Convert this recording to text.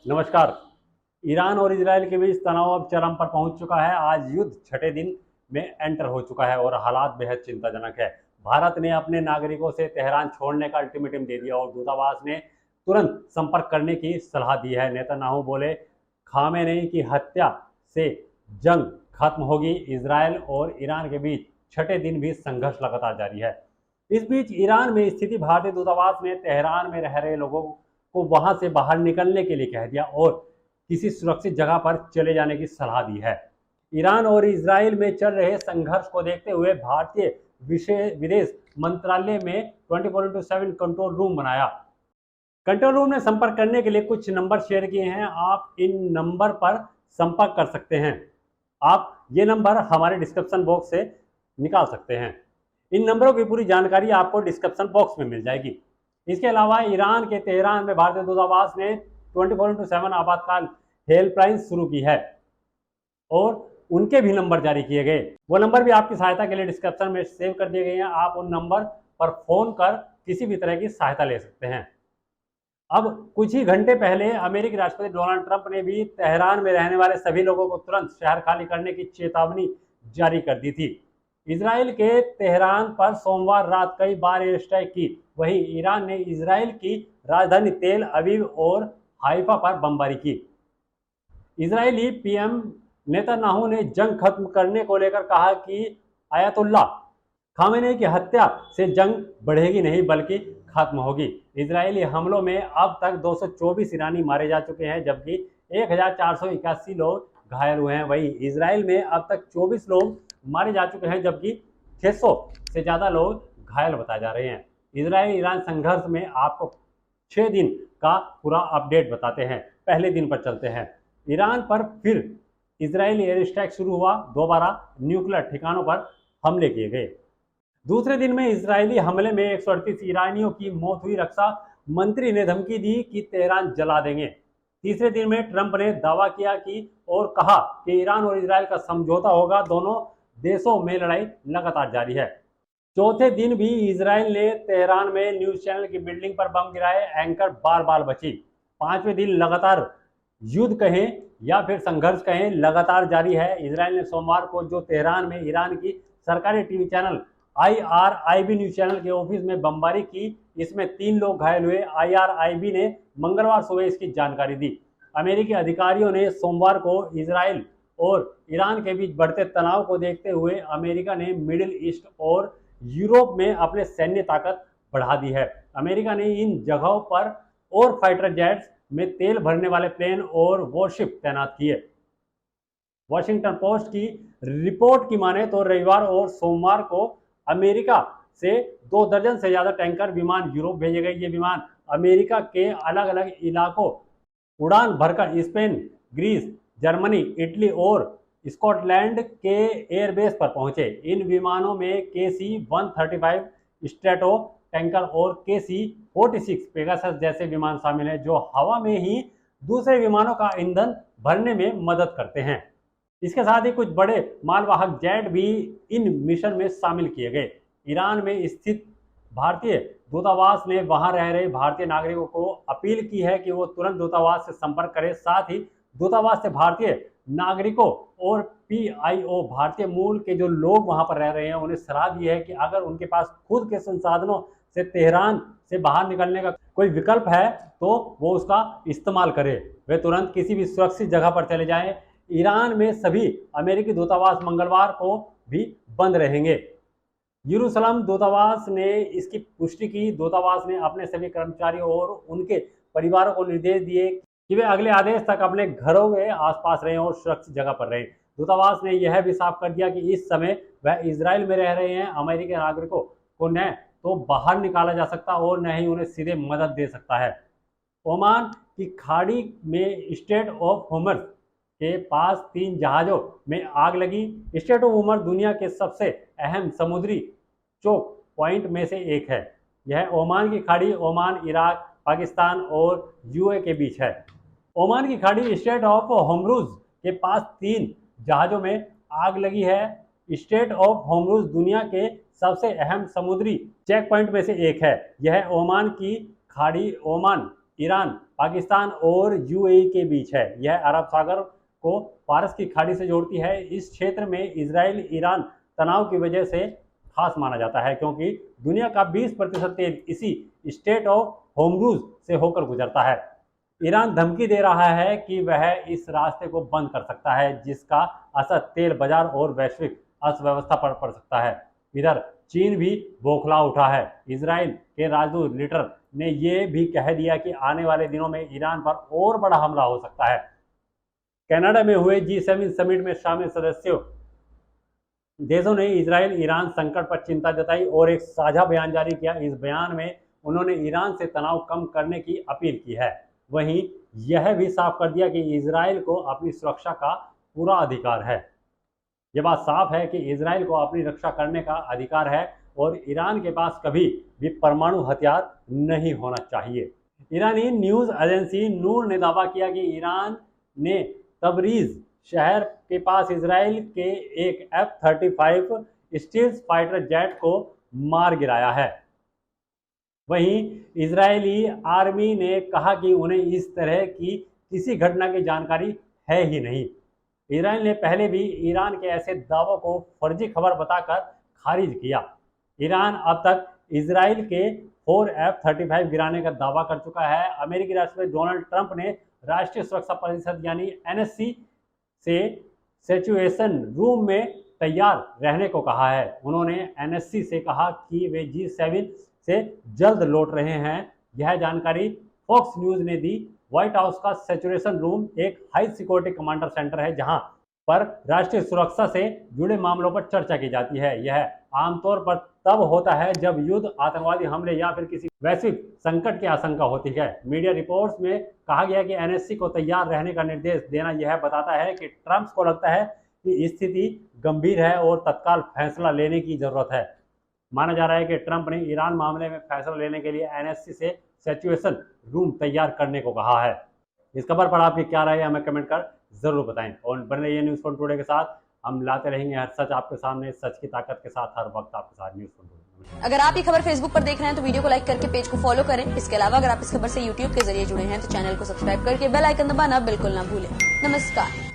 नमस्कार। ईरान और इजरायल के बीच तनाव अब चरम पर पहुंच चुका है। आज युद्ध छठे दिन में एंटर हो चुका है और हालात बेहद चिंताजनक है। भारत ने अपने नागरिकों से तेहरान छोड़ने का अल्टीमेटम दे दिया और दूतावास ने तुरंत संपर्क करने की सलाह दी है। नेतन्याहू बोले, खामेनेई की हत्या से जंग खत्म होगी। इजरायल और ईरान के बीच छठे दिन भी संघर्ष लगातार जारी है। इस बीच ईरान में स्थिति भारतीय दूतावास ने तेहरान में रह रहे लोगों को वहां से बाहर निकलने के लिए कह दिया और किसी सुरक्षित जगह पर चले जाने की सलाह दी है। ईरान और इजराइल में चल रहे संघर्ष को देखते हुए भारतीय विदेश मंत्रालय में 24/7 कंट्रोल रूम बनाया। कंट्रोल रूम ने संपर्क करने के लिए कुछ नंबर शेयर किए हैं। आप इन नंबर पर संपर्क कर सकते हैं। आप ये नंबर हमारे डिस्क्रिप्शन बॉक्स से निकाल सकते हैं। इन नंबरों की पूरी जानकारी आपको डिस्क्रिप्शन बॉक्स में मिल जाएगी। इसके अलावा ईरान के तेहरान में भारतीय दूतावास ने 24/7 आपातकाल हेल्पलाइन शुरू की है और उनके भी नंबर जारी किए गए। वो नंबर भी आपकी सहायता के लिए डिस्क्रिप्शन में सेव कर दिए गए हैं। आप उन नंबर पर फोन कर किसी भी तरह की सहायता ले सकते हैं। अब कुछ ही घंटे पहले अमेरिकी राष्ट्रपति डोनाल्ड ट्रंप ने भी तेहरान में रहने वाले सभी लोगों को तुरंत शहर खाली करने की चेतावनी जारी कर दी थी। इजराइल के तेहरान पर सोमवार रात कई बार एयर स्ट्राइक की। वहीं ईरान ने इजराइल की राजधानी तेल अवीव और हाइफा पर बमबारी की। इजरायली पीएम नेतन्याहू ने जंग खत्म करने को लेकर कहा कि आयतुल्ला खामेनेई की हत्या से जंग बढ़ेगी नहीं बल्कि खत्म होगी। इजरायली हमलों में अब तक 224 ईरानी मारे जा चुके हैं जबकि 1481 लोग घायल हुए हैं। वहीं इजराइल में अब तक 24 लोग मारे जा चुके हैं जबकि 600 से ज़्यादा लोग घायल बताए जा रहे हैं। इजराइल ईरान संघर्ष में आपको 6 दिन का पूरा अपडेट बताते हैं। पहले दिन पर चलते हैं। ईरान पर फिर इजरायली एयर स्ट्राइक शुरू हुआ। दोबारा न्यूक्लियर ठिकानों पर हमले किए गए। दूसरे दिन में इजरायली हमले में 138 ईरानियों की मौत हुई। रक्षा मंत्री ने धमकी दी कि तेहरान जला देंगे। तीसरे दिन में ट्रंप ने दावा किया कि और कहा कि ईरान और इजरायल का समझौता होगा। दोनों देशों में लड़ाई लगातार जारी है। चौथे दिन भी इजरायल ने तेहरान में न्यूज चैनल की बिल्डिंग पर बम गिराए। एंकर बार बार बची। पांचवें दिन लगातार युद्ध कहें या फिर संघर्ष कहें लगातार जारी है। इजरायल ने सोमवार को जो तेहरान में ईरान की सरकारी TV channel IRIB news channel के ऑफिस में बमबारी की, इसमें 3 लोग घायल हुए। IRIB ने मंगलवार सुबह इसकी जानकारी दी। अमेरिकी अधिकारियों ने सोमवार को इजरायल और ईरान के बीच बढ़ते तनाव को देखते हुए अमेरिका ने मिडिल ईस्ट और यूरोप में अपने सैन्य ताकत बढ़ा दी है। अमेरिका ने इन जगहों पर और फाइटर जेट्स में तेल भरने वाले प्लेन और वॉरशिप तैनात किए। वॉशिंगटन पोस्ट की रिपोर्ट की माने तो रविवार और सोमवार को अमेरिका से 2 दर्जन से ज्यादा टैंकर विमान यूरोप भेजे गए। ये विमान अमेरिका के अलग अलग इलाकों उड़ान भरकर स्पेन, ग्रीस, जर्मनी, इटली और स्कॉटलैंड के एयरबेस पर पहुंचे। इन विमानों में KC-135 स्ट्रैटो टैंकर और KC-46 पेगासस जैसे विमान शामिल हैं जो हवा में ही दूसरे विमानों का ईंधन भरने में मदद करते हैं। इसके साथ ही कुछ बड़े मालवाहक जेट भी इन मिशन में शामिल किए गए। ईरान में स्थित भारतीय दूतावास ने वहां रह रहे भारतीय नागरिकों को अपील की है कि वो तुरंत दूतावास से संपर्क करें। साथ ही दूतावास से भारतीय नागरिकों और PIO भारतीय मूल के जो लोग वहां पर रह रहे हैं उन्हें सलाह दी है कि अगर उनके पास खुद के संसाधनों से तेहरान से बाहर निकलने का कोई विकल्प है तो वो उसका इस्तेमाल करें। वे तुरंत किसी भी सुरक्षित जगह पर चले जाएं। ईरान में सभी अमेरिकी दूतावास मंगलवार को भी बंद रहेंगे। यरूशलेम दूतावास ने इसकी पुष्टि की। दूतावास ने अपने सभी कर्मचारियों और उनके परिवारों को निर्देश दिए कि वे अगले आदेश तक अपने घरों के आसपास रहें और सुरक्षित जगह पर रहें। दूतावास ने यह भी साफ कर दिया कि इस समय वह इजराइल में रह रहे हैं। अमेरिकी नागरिकों को न तो बाहर निकाला जा सकता और न ही उन्हें सीधे मदद दे सकता है। ओमान की खाड़ी में स्ट्रेट ऑफ होर्मुज के पास 3 जहाजों में आग लगी। स्ट्रेट ऑफ होर्मुज दुनिया के सबसे अहम समुद्री चोक पॉइंट में से एक है। यह ओमान की खाड़ी ओमान, इराक, पाकिस्तान और UAE के बीच है। ओमान की खाड़ी स्ट्रेट ऑफ होर्मुज के पास 3 जहाजों में आग लगी है। स्ट्रेट ऑफ होर्मुज दुनिया के सबसे अहम समुद्री चेक पॉइंट में से एक है। यह ओमान की खाड़ी ओमान, ईरान, पाकिस्तान और यूएई के बीच है। यह अरब सागर को फारस की खाड़ी से जोड़ती है। इस क्षेत्र में इजराइल ईरान तनाव की वजह से खास माना जाता है, क्योंकि दुनिया का 20% तेल इसी स्टेट ऑफ होर्मुज से होकर गुजरता है। ईरान धमकी दे रहा है कि वह इस रास्ते को बंद कर सकता है, जिसका असर तेल बाजार और वैश्विक अर्थव्यवस्था पर पड़ सकता है। इधर चीन भी बौखला उठा है। इजराइल के राजदूत लिटर ने यह भी कह दिया कि आने वाले दिनों में ईरान पर और बड़ा हमला हो सकता है। कनाडा में हुए G7 समिट में शामिल सदस्यों देशों ने इजराइल ईरान संकट पर चिंता जताई और एक साझा बयान जारी किया। इस बयान में उन्होंने ईरान से तनाव कम करने की अपील की है। वहीं यह भी साफ कर दिया कि इजराइल को अपनी सुरक्षा का पूरा अधिकार है। यह बात साफ है कि इजराइल को अपनी रक्षा करने का अधिकार है और ईरान के पास कभी भी परमाणु हथियार नहीं होना चाहिए। ईरानी न्यूज़ एजेंसी नूर ने दावा किया कि ईरान ने तबरीज शहर के पास इजराइल के एक F-35 स्टील्थ फाइटर जेट को मार गिराया है। वहीं इजरायली आर्मी ने कहा कि उन्हें इस तरह की किसी घटना की जानकारी है ही नहीं। इजराइल ने पहले भी ईरान के ऐसे दावों को फर्जी खबर बताकर खारिज किया। ईरान अब तक इजराइल के 4 F-35 गिराने का दावा कर चुका है। अमेरिकी राष्ट्रपति डोनाल्ड ट्रंप ने राष्ट्रीय सुरक्षा परिषद यानी NSC से सिचुएशन रूम में तैयार रहने को कहा है। उन्होंने NSC से कहा कि वे G7 से जल्द लौट रहे हैं। यह जानकारी फॉक्स न्यूज ने दी। व्हाइट हाउस का सिचुएशन रूम एक हाई सिक्योरिटी कमांडर सेंटर है, जहां पर राष्ट्रीय सुरक्षा से जुड़े मामलों पर चर्चा की जाती है। यह आमतौर पर तब होता है जब युद्ध, आतंकवादी हमले या फिर किसी वैश्विक संकट की आशंका होती है। मीडिया रिपोर्ट्स में कहा गया कि NSC को तैयार रहने का निर्देश देना यह बताता है कि ट्रंप को लगता है कि स्थिति गंभीर है और तत्काल फैसला लेने की जरूरत है। माना जा रहा है कि ट्रंप ने ईरान मामले में फैसला लेने के लिए NSC से सिचुएशन रूम तैयार करने को कहा है। इस खबर पर आपकी क्या राय है, हमें कमेंट कर जरूर बताएं और बने रहिए न्यूज़ फ्रंट टुडे के साथ। हम लाते रहेंगे हर सच आपके सामने, सच की ताकत के साथ हर वक्त आपके साथ न्यूज़ फ्रंट टुडे। अगर आप ये खबर फेसबुक पर देख रहे हैं तो वीडियो को लाइक करके पेज को फॉलो करें। इसके अलावा अगर आप इस खबर से यूट्यूब के जरिए जुड़े हैं तो चैनल को सब्सक्राइब करके बेल आइकन दबाना बिल्कुल ना भूलें। नमस्कार।